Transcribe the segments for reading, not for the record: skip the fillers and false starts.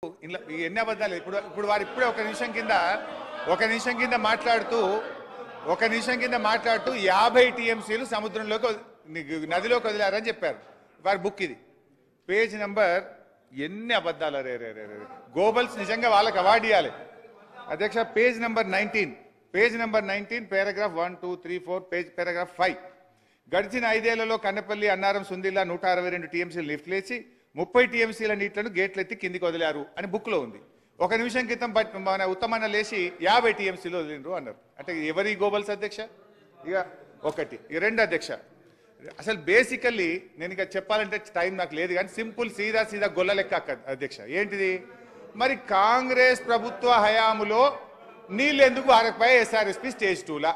ఎన్ని అబద్ధాలు ఇప్పుడు వారు ఇప్పుడే ఒక నిమిషం కింద మాట్లాడుతూ 50 టీఎంసీలు సముద్రంలోకి నదిలోకి వదిలారని చెప్పారు. వారి బుక్ ఇది పేజ్ నెంబర్ ఎన్ని అబద్ధాలు రే గోబల్స్ నిజంగా వాళ్ళకి అవార్డు ఇవ్వాలి అధ్యక్ష. పేజ్ నెంబర్ 19 పారాగ్రాఫ్ 1 2 3 4 పారాగ్రాఫ్ 5 గడిచిన 5 ఏళ్లలో కన్నపల్లి అన్నారం సుందిల్లా 162 టీఎంసీలు లిఫ్ట్ లేచి 30 టీఎంసీల నీళ్లను గేట్లు ఎత్తి కిందికి వదిలారు అని బుక్ లో ఉంది. ఒక నిమిషం క్రితం మన ఉత్తమన్న లేచి 50 టీఎంసీలు వదిలిండ్రు అన్నారు. అంటే ఎవరి గోబల్స్ అధ్యక్ష? ఇక ఒకటి రెండు అధ్యక్ష, అసలు బేసికల్లీ నేను ఇక చెప్పాలంటే టైం నాకు లేదు కానీ సింపుల్ సీదా గొల్ల లెక్క అధ్యక్ష. ఏంటిది మరి కాంగ్రెస్ ప్రభుత్వ హయాములో నీళ్ళు ఎందుకు అరపై ఎస్ఆర్ఎస్పీ స్టేజ్ 2లా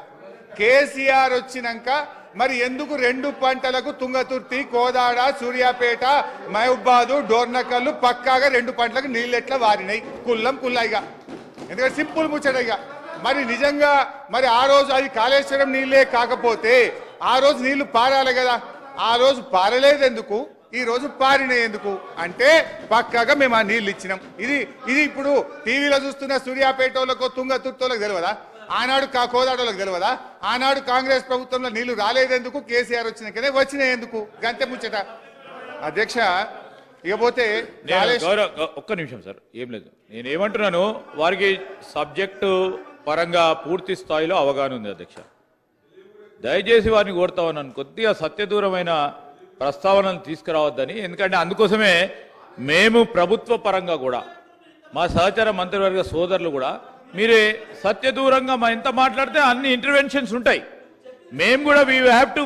కేసీఆర్ వచ్చినాక మరి ఎందుకు 2 పంటలకు తుంగతుర్తి కోదాడ సూర్యాపేట మహబూబాదు డోర్నకల్లు పక్కాగా 2 పంటలకు నీళ్ళు ఎట్లా వారినాయి కుల్లాయిగా? ఎందుకంటే సింపుల్ ముచ్చటగా మరి నిజంగా మరి ఆ రోజు అది కాళేశ్వరం నీళ్ళే కాకపోతే ఆ రోజు నీళ్లు పారాలి కదా, ఆ రోజు పారలేదు ఎందుకు, ఈ రోజు పారినాయి ఎందుకు అంటే పక్కాగా మేము ఆ నీళ్లు ఇచ్చినాం. ఇది ఇప్పుడు టీవీలో చూస్తున్న సూర్యాపేటోళ్ళకో తుంగతుర్తోళ్ళకి తెలియదా? ఆనాడు కోదాడోళ్ళకి తెలియదా? ఆనాడు కాంగ్రెస్ ప్రభుత్వంలో నీళ్లు రాలేదెందుకు, కేసీఆర్ వచ్చినాకనే వచ్చినాయి ఎందుకు? గంతే ముచ్చట అధ్యక్ష. ఇకపోతే ఒక్క నిమిషం సార్, ఏం లేదు, నేనేమంటున్నాను వారికి సబ్జెక్టు పరంగా పూర్తి స్థాయిలో అవగాహన ఉంది అధ్యక్ష. దయచేసి వారిని కోరుతా ఉన్నాను కొద్దిగా సత్యదూరమైన ప్రస్తావనలు తీసుకురావద్దని. ఎందుకంటే అందుకోసమే మేము ప్రభుత్వ పరంగా కూడా మా సహచార మంత్రివర్గ సోదరులు కూడా మీరే సత్యదూరంగా మా ఎంత మాట్లాడితే అన్ని ఇంటర్వెన్షన్స్ ఉంటాయి. మేము కూడా we have to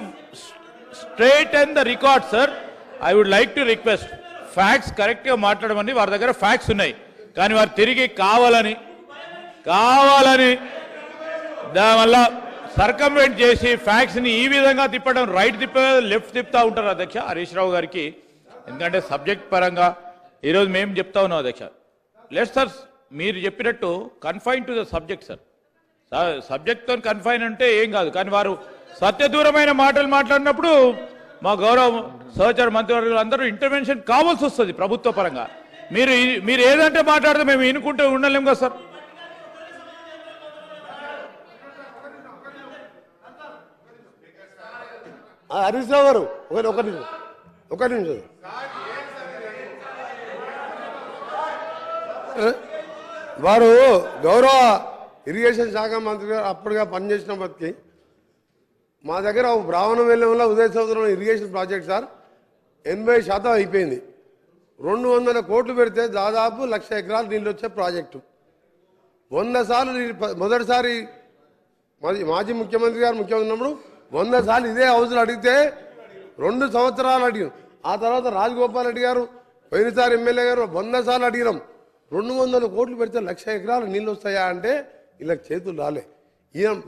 straight and the record sir. I would like to request facts కరెక్ట్గా మాట్లాడమని. వారి దగ్గర ఫ్యాక్ట్స్ ఉన్నాయి కానీ వారు తిరిగి కావాలని దానివల్ల సర్కంవెంట్ చేసి ఫ్యాక్ట్స్ని ఈ విధంగా తిప్పడం, రైట్ లెఫ్ట్ తిప్పుతూ ఉంటారు అధ్యక్ష హరీష్ రావు గారికి. ఎందుకంటే సబ్జెక్ట్ పరంగా ఈరోజు మేము చెప్తా ఉన్నాం అధ్యక్ష. లెట్ సార్ మీరు చెప్పినట్టు confine to the subject sir. సబ్జెక్ట్తో కన్ఫైన్ అంటే ఏం కాదు కానీ వారు సత్యదూరమైన మాటలు మాట్లాడినప్పుడు మా గౌరవ సహచార మంత్రివర్గులు అందరూ ఇంటర్వెన్షన్ కావాల్సి వస్తుంది ప్రభుత్వ పరంగా. మీరు ఏదంటే మాట్లాడితే మేము వినుకుంటూ ఉండలేము కదా సార్. హరీష్ రావు గారు ఒక నిమిషం వారు గౌరవ ఇరిగేషన్ శాఖ మంత్రి గారు అప్పటిగా పనిచేసినప్పటికీ మా దగ్గర బ్రాహ్మణ వెల్లంలో ఉదయ సముద్రంలో ఇరిగేషన్ ప్రాజెక్ట్ సార్ 80% అయిపోయింది. 200 కోట్లు పెడితే దాదాపు 1,00,000 ఎకరాలు నీళ్ళు వచ్చే ప్రాజెక్టు. 100 సార్లు మొదటిసారి మాజీ ముఖ్యమంత్రి గారు ముఖ్యమంత్రి ఉన్నప్పుడు 100 సార్లు ఇదే హౌస్లో అడిగితే 2 సంవత్సరాలు అడిగాం. ఆ తర్వాత రాజగోపాల్ రెడ్డి గారు పోయినసారి ఎమ్మెల్యే గారు 100 సార్లు అడిగినాం. 200 కోట్లు పెడితే 1,00,000 ఎకరాలు నీళ్ళు వస్తాయా అంటే ఇలా చేతులు రాలే.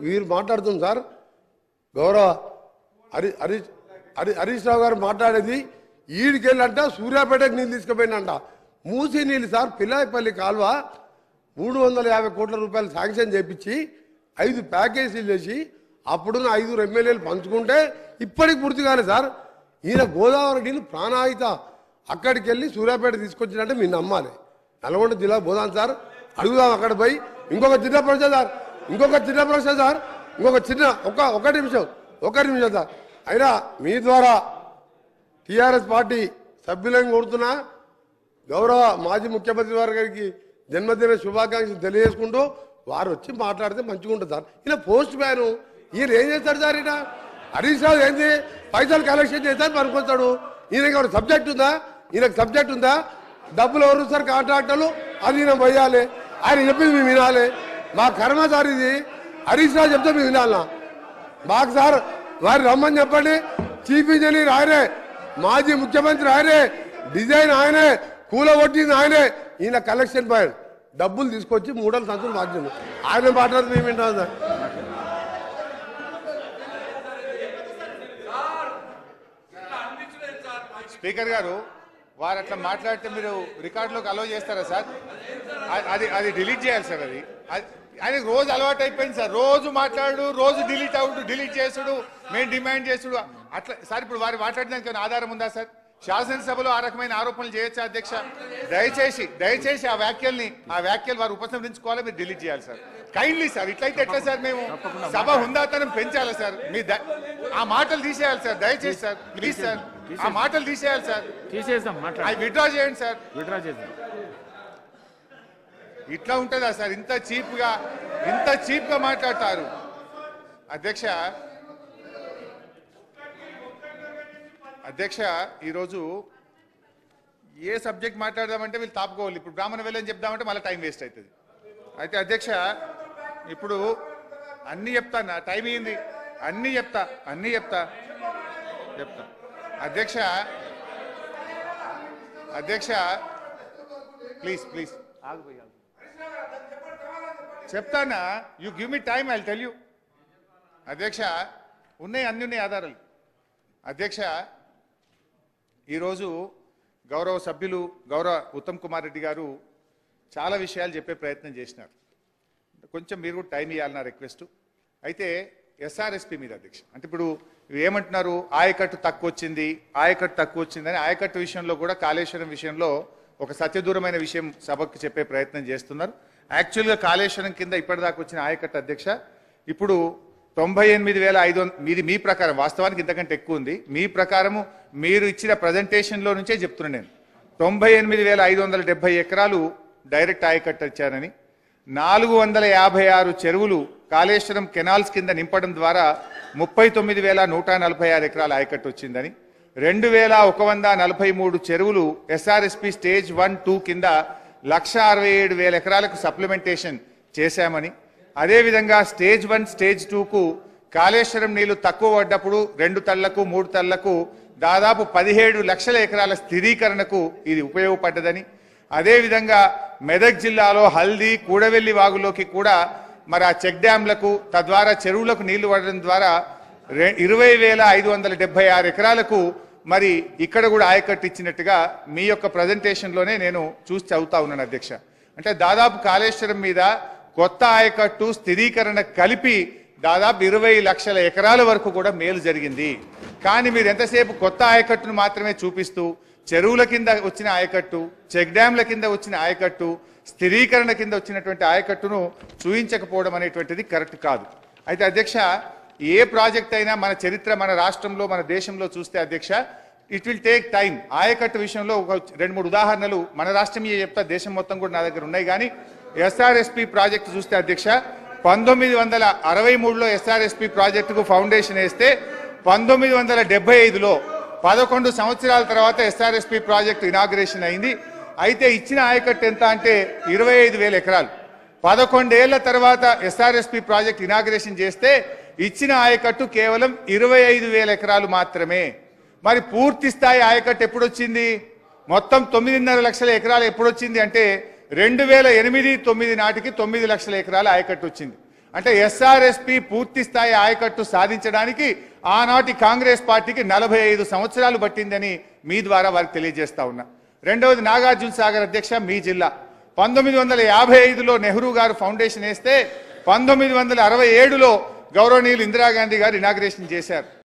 వీరు మాట్లాడుతుంది సార్ గౌరవ హరీష్ రావు గారు మాట్లాడేది ఈడికెళ్ళంట సూర్యాపేటకు నీళ్ళు తీసుకుపోయినంట. మూసీ నీళ్ళు సార్ పిల్లాయిపల్లి కాలువ 350 కోట్ల రూపాయలు శాంక్షన్ చేపించి 5 ప్యాకేజీలు చేసి అప్పుడున్న 5 ఎమ్మెల్యేలు పంచుకుంటే ఇప్పటికి పూర్తి కాలేదు సార్. ఈయన గోదావరి నీళ్ళు ప్రాణాయిత అక్కడికి వెళ్ళి సూర్యాపేట తీసుకొచ్చినట్టే మీరు నమ్మాలి. నల్గొండ జిల్లా పోదాం సార్, అడుగుదాం అక్కడ పోయి. ఇంకొక చిన్న ప్రశ్న సార్, ఒక నిమిషం సార్. అయినా మీ ద్వారా టీఆర్ఎస్ పార్టీ సభ్యులను కోరుతున్నా గౌరవ మాజీ ముఖ్యమంత్రి గారికి జన్మదిన శుభాకాంక్షలు తెలియజేసుకుంటూ వారు వచ్చి మాట్లాడితే మంచిగా ఉంటుంది సార్. ఈయన పోస్ట్ మ్యాన్, ఈయన ఏం చేస్తాడు సార్? ఈయన హరీష్ రావు ఏంది పైసలు కలెక్షన్ చేస్తాడు పనుకొస్తాడు. ఈయనకి సబ్జెక్ట్ ఉందా? డబ్బులు ఎవరు సార్? కాంట్రాక్టర్లు. అది ఈయన పోయాలి, ఆయన చెప్పింది మేము వినాలి. మా కర్మ సార్ ఇది. హరీష్ రావు చెప్తే మేము వినాలన్నా మాకు సార్? వారు రమ్మని చెప్పండి. చీఫ్ ఇంజనీర్ ఆయనే, మాజీ ముఖ్యమంత్రి ఆయనే, డిజైన్ ఆయనే, కూలగొట్టింది ఆయనే. ఈయన కలెక్షన్ పాయింట్ డబ్బులు తీసుకొచ్చి 3 సంవత్సరాలు మార్చింది. ఆయన మాట్లాడితే మేము వింటాం సార్. స్పీకర్ గారు వారు అట్లా మాట్లాడితే మీరు రికార్డులోకి అలో చేస్తారా సార్? అది డిలీట్ చేయాలి సార్. అది ఆయనకు రోజు అలవాటు అయిపోయింది సార్. రోజు మాట్లాడు, రోజు డిలీట్ చేసుడు, మేము డిమాండ్ చేసుడు అట్లా సార్. ఇప్పుడు వారు మాట్లాడడానికి ఆధారం ఉందా సార్? శాసనసభలో ఆ రకమైన ఆరోపణలు చేయొచ్చా అధ్యక్ష? దయచేసి ఆ వ్యాఖ్యలు వారు ఉపసంహరించుకోవాలి, మీరు డిలీట్ చేయాలి సార్. Kindly sir. ఇట్లయితే ఎట్లా సార్? మేము సభ హుందాతనం పెంచాలి సార్. ఆ మాటలు తీసేయాలి సార్, దయచేసి సార్, ప్లీజ్ సార్, ఆ మాటలు తీసేయాలి సార్. తీసేద్దాం, అవి విత్డ్రా చేయండి సార్. విత్డ్రా చేద్దాం. ఇట్లా ఉంటుందా సార్? ఇంత చీప్ గా మాట్లాడతారు అధ్యక్ష. ఈరోజు ఏ సబ్జెక్ట్ మాట్లాడదామంటే వీళ్ళు తాపుకోవాలి. ఇప్పుడు బ్రాహ్మణ వెళ్ళని చెప్దామంటే మళ్ళీ టైం వేస్ట్ అవుతుంది. అయితే అధ్యక్ష, ఇప్పుడు అన్ని చెప్తాను, టైం అయింది, అన్ని చెప్తా అధ్యక్ష ప్లీజ్ చెప్తానా? You give me time, I tell you. అధ్యక్ష, అన్ని ఆధారాలు. అధ్యక్ష, ఈరోజు గౌరవ సభ్యులు ఉత్తమ్ కుమార్ రెడ్డి గారు చాలా విషయాలు చెప్పే ప్రయత్నం చేసినారు. కొంచెం మీరు కూడా టైం ఇవ్వాలి నా రిక్వెస్ట్. అయితే ఎస్ఆర్ఎస్పి మీద అధ్యక్ష, అంటే ఇప్పుడు ఏమంటున్నారు, ఆయకట్టు తక్కువ వచ్చిందని ఆయకట్టు విషయంలో కూడా కాళేశ్వరం విషయంలో ఒక సత్యదూరమైన విషయం సభకు చెప్పే ప్రయత్నం చేస్తున్నారు. యాక్చువల్గా కాళేశ్వరం కింద ఇప్పటిదాకా వచ్చిన ఆయకట్టు అధ్యక్ష ఇప్పుడు 98,500, మీ ప్రకారం, వాస్తవానికి ఇంతకంటే ఎక్కువ ఉంది. మీ ప్రకారము మీరు ఇచ్చిన ప్రజెంటేషన్లో నుంచే చెప్తున్నాను నేను. 98,570 ఎకరాలు డైరెక్ట్ ఆయకట్టు ఇచ్చారని, 456 చెరువులు కాళేశ్వరం కెనాల్స్ కింద నింపడం ద్వారా 39,146 ఎకరాల ఆయకట్టు వచ్చిందని, 2,143 చెరువులు ఎస్ఆర్ఎస్పి స్టేజ్ 1, 2 కింద 1,67,000 ఎకరాలకు సప్లిమెంటేషన్ చేశామని, అదేవిధంగా స్టేజ్ 1, స్టేజ్ 2కు కాళేశ్వరం నీళ్లు తక్కువ పడ్డప్పుడు 2 తళ్లకు 3 తళ్లకు దాదాపు 17 లక్షల ఎకరాల స్థిరీకరణకు ఇది ఉపయోగపడ్డదని, అదేవిధంగా మెదక్ జిల్లాలో హల్దీ, కూడవెల్లి వాగులోకి కూడా మరి ఆ చెక్ డ్యాంలకు తద్వారా చెరువులకు నీళ్లు పడడం ద్వారా 20,576 ఎకరాలకు మరి ఇక్కడ కూడా ఆయకట్టు ఇచ్చినట్టుగా మీ యొక్క ప్రజెంటేషన్లోనే నేను చూసి చదువుతా ఉన్నాను అధ్యక్ష. అంటే దాదాపు కాళేశ్వరం మీద కొత్త ఆయకట్టు స్థిరీకరణ కలిపి దాదాపు 20 లక్షల ఎకరాల వరకు కూడా మేలు జరిగింది. కానీ మీరు ఎంతసేపు కొత్త ఆయకట్టును మాత్రమే చూపిస్తూ చెరువుల కింద వచ్చిన ఆయకట్టు, చెక్ డ్యాంల కింద వచ్చిన ఆయకట్టు, స్థిరీకరణ కింద వచ్చినటువంటి ఆయకట్టును చూయించకపోవడం అనేటువంటిది కరెక్ట్ కాదు. అయితే అధ్యక్ష, ఏ ప్రాజెక్ట్ అయినా మన చరిత్ర, మన రాష్ట్రంలో, మన దేశంలో చూస్తే అధ్యక్ష, ఇట్ విల్ టేక్ టైం. ఆయకట్టు విషయంలో ఒక 2-3 ఉదాహరణలు మన రాష్ట్రం చెప్తా, దేశం మొత్తం కూడా నా దగ్గర ఉన్నాయి. కానీ ఎస్ఆర్ఎస్పి ప్రాజెక్టు చూస్తే అధ్యక్ష, 1963లో ఎస్ఆర్ఎస్పి ప్రాజెక్టుకు ఫౌండేషన్ వేస్తే 1975లో 11 సంవత్సరాల తర్వాత ఎస్ఆర్ఎస్పి ప్రాజెక్టు ఇనాగ్రేషన్ అయింది. అయితే ఇచ్చిన ఆయకట్టు ఎంత అంటే 25,000 ఎకరాలు. 11 ఏళ్ల తర్వాత ఎస్ఆర్ఎస్పి ప్రాజెక్టు ఇనాగ్రేషన్ చేస్తే ఇచ్చిన ఆయకట్టు కేవలం 25,000 ఎకరాలు మాత్రమే. మరి పూర్తి స్థాయి ఆయకట్టు ఎప్పుడొచ్చింది? మొత్తం 9.5 లక్షల ఎకరాలు ఎప్పుడొచ్చింది అంటే 2008-9 నాటికి 9 లక్షల ఎకరాల ఆయకట్టు వచ్చింది. అంటే ఎస్ఆర్ఎస్పి పూర్తి స్థాయి ఆయకట్టు సాధించడానికి ఆనాటి కాంగ్రెస్ పార్టీకి 45 సంవత్సరాలు పట్టిందని మీ ద్వారా వారికి తెలియజేస్తా ఉన్నా. రెండవది నాగార్జున సాగర్ అధ్యక్ష, మీ జిల్లా 1955లో నెహ్రూ గారు ఫౌండేషన్ వేస్తే 1967లో గౌరవనీయులు ఇందిరాగాంధీ గారు ఇనాగ్రేషన్ చేశారు.